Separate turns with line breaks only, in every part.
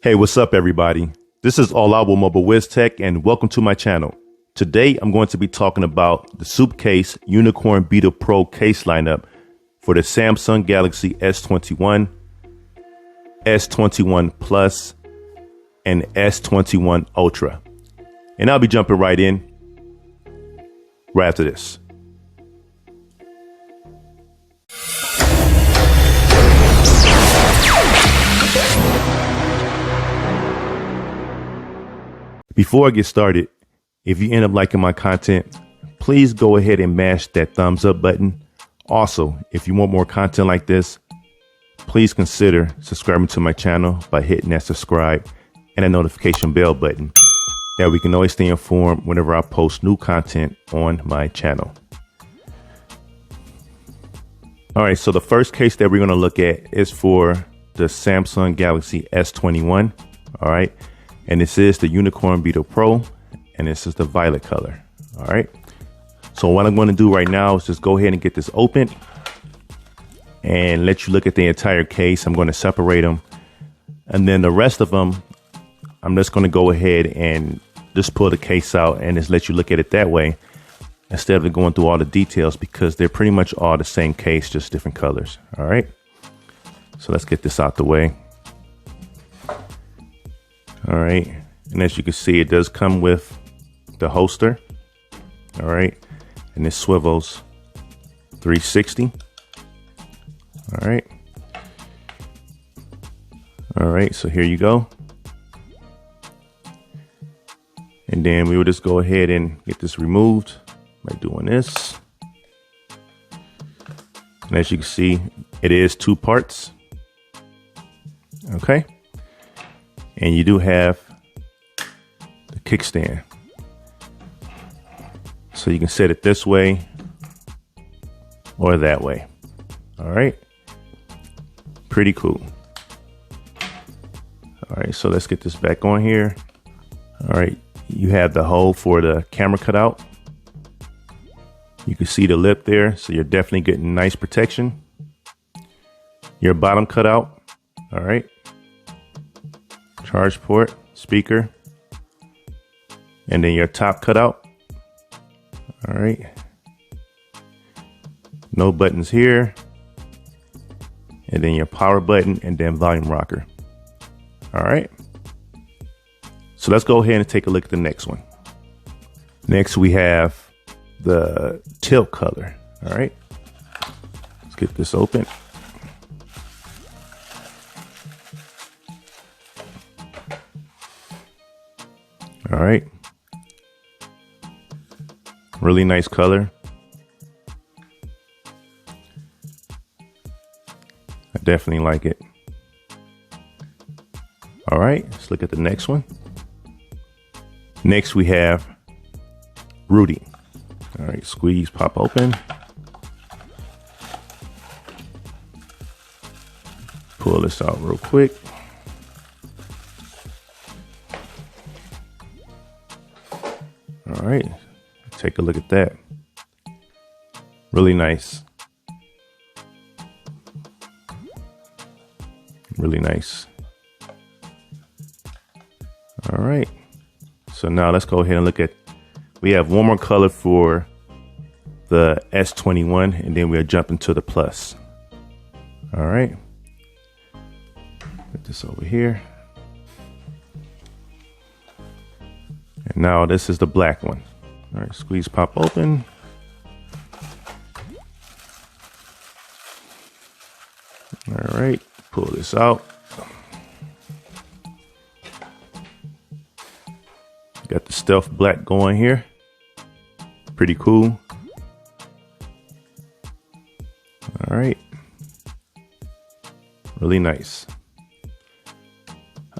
Hey, what's up everybody? This is All Out with Mobile WizTech and welcome to my channel. Today I'm going to be talking about the SupCase Unicorn Beetle Pro case lineup for the Samsung Galaxy S21, S21 Plus, and S21 Ultra. And I'll be jumping right in right after this. Before I get started, if you end up liking my content, please go ahead and mash that thumbs up button. Also, if you want more content like this, please consider subscribing to my channel by hitting that subscribe and a notification bell button. That we can always stay informed whenever I post new content on my channel. All right, so the first case that we're going to look at is for the Samsung Galaxy S21. All right. And this is the Unicorn Beetle Pro, and this is the violet color. All right. So what I'm going to do right now is just go ahead and get this open and let you look at the entire case. I'm going to separate them, and then the rest of them, I'm just going to go ahead and just pull the case out and just let you look at it that way instead of going through all the details, because they're pretty much all the same case, just different colors. All right. So let's get this out the way. All right, and as you can see, it does come with the holster. All right, and this swivels 360. All right, so here you go. And then we will just go ahead and get this removed by doing this. And as you can see, it is two parts. Okay. And you do have the kickstand. So you can set it this way or that way. All right. Pretty cool. All right, so let's get this back on here. All right, you have the hole for the camera cutout. You can see the lip there, so you're definitely getting nice protection. Your bottom cutout. All right. Charge port, speaker, and then your top cutout. All right. No buttons here. And then your power button and then volume rocker. All right. So let's go ahead and take a look at the next one. Next, we have the teal color. All right. Let's get this open. All right. Really nice color. I definitely like it. All right, let's look at the next one. Next we have Rudy. All right, squeeze, pop open. Pull this out real quick. All right, take a look at that. Really nice. Really nice. All right, so now let's go ahead and look at, we have one more color for the S21, and then we'll jump into the Plus. All right, put this over here. And now this is the black one. All right, squeeze, pop open. All right, pull this out. Got the stealth black going here. Pretty cool. All right. Really nice.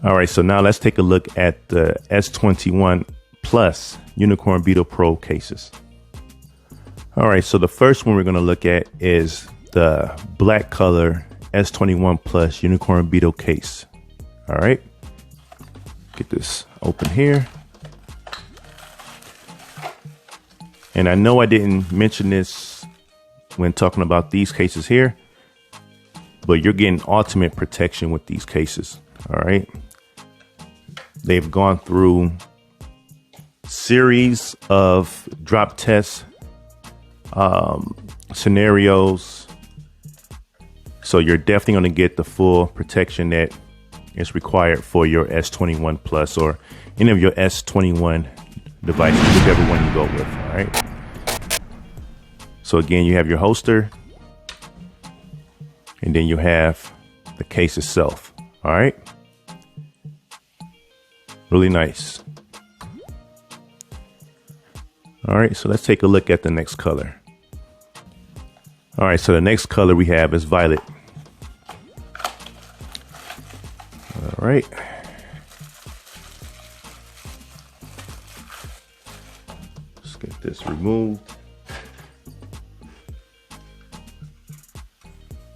All right, so now let's take a look at the S21 Plus Unicorn Beetle Pro cases. All right, so the first one we're going to look at is the black color S21 Plus Unicorn Beetle case. All right, get this open here. And I know I didn't mention this when talking about these cases here, but you're getting ultimate protection with these cases. All right. They've gone through series of drop test scenarios. So you're definitely going to get the full protection that is required for your S21 Plus or any of your S21 devices, whichever one you go with. All right. So again, you have your holster, and then you have the case itself. All right. Really nice. All right, so let's take a look at the next color. All right, so the next color we have is violet. All right. Let's get this removed.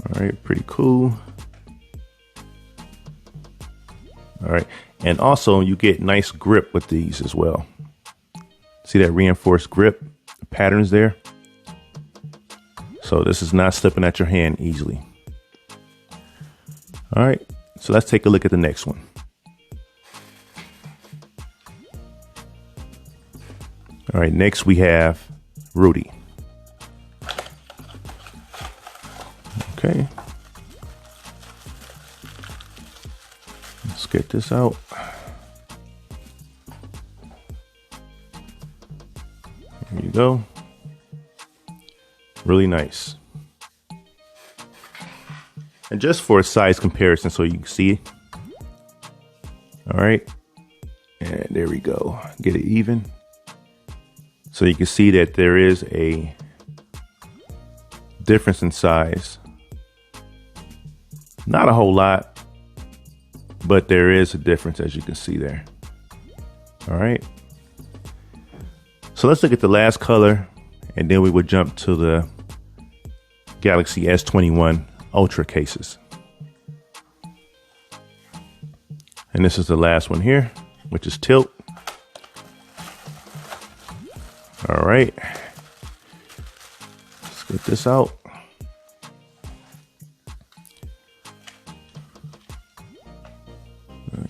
All right, pretty cool. All right, and also you get nice grip with these as well. See that reinforced grip, the patterns there? So this is not slipping at your hand easily. All right, so let's take a look at the next one. All right, next we have Rudy. Okay. Let's get this out. There you go. Really nice. And just for a size comparison so you can see. All right. And there we go. Get it even. So you can see that there is a difference in size. Not a whole lot, but there is a difference, as you can see there. All right. So let's look at the last color, and then we would jump to the Galaxy S21 Ultra cases. And this is the last one here, which is tilt. All right. Let's get this out.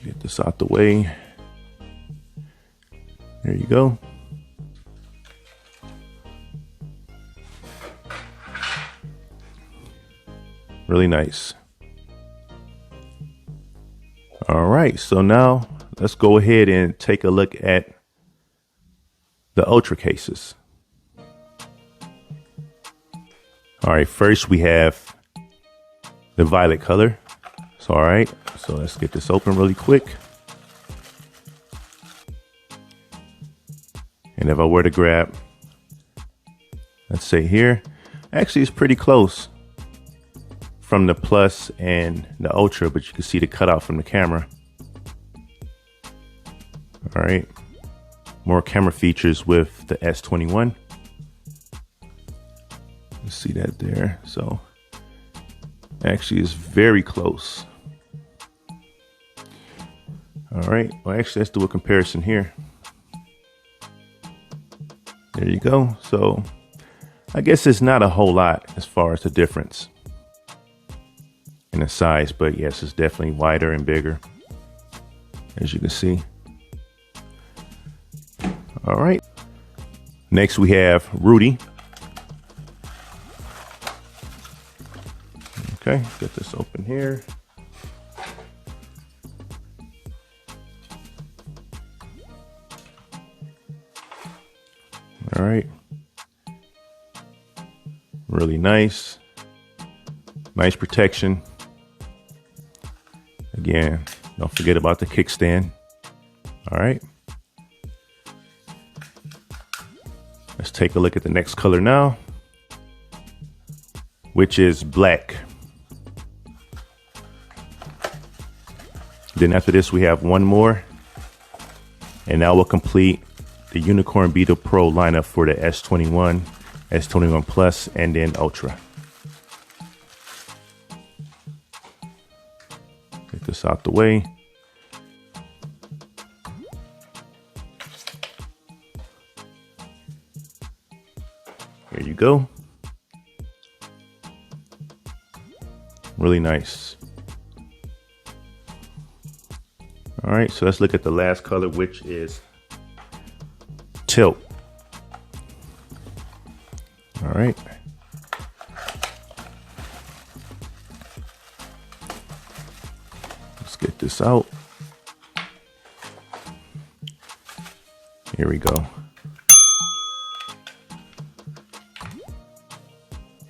Get this out the way. There you go. Really nice. All right, so now let's go ahead and take a look at the Ultra cases. All right, first we have the violet color. So, all right, so let's get this open really quick. And if I were to grab, let's say here, actually it's pretty close from the Plus and the Ultra, but you can see the cutout from the camera. All right, more camera features with the S21. You see that there. So actually it's very close. All right, well actually let's do a comparison here. There you go. So I guess it's not a whole lot as far as the difference in the size, but yes, it's definitely wider and bigger, as you can see. All right, next we have Rudy. Okay, get this open here. All right, really nice protection. Again, don't forget about the kickstand. All right. Let's take a look at the next color now, which is black. Then after this, we have one more, and now we'll complete the Unicorn Beetle Pro lineup for the S21, S21 Plus, and then Ultra. Get this out the way. Here you go. Really nice. All right, so let's look at the last color, which is Tilt. All right. Let's get this out. Here we go.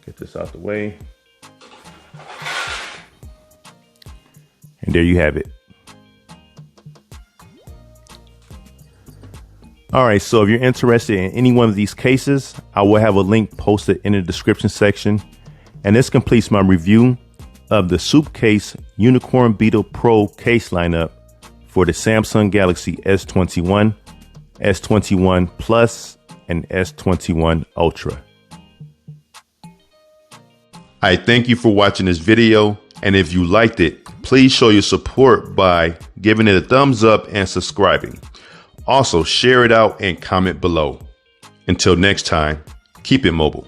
Get this out the way. And there you have it. All right, so if you're interested in any one of these cases, I will have a link posted in the description section. And this completes my review of the SupCase Unicorn Beetle Pro case lineup for the Samsung Galaxy S21, S21 Plus, and S21 Ultra. I thank you for watching this video, and if you liked it, please show your support by giving it a thumbs up and subscribing. Also, share it out and comment below. Until next time, keep it mobile.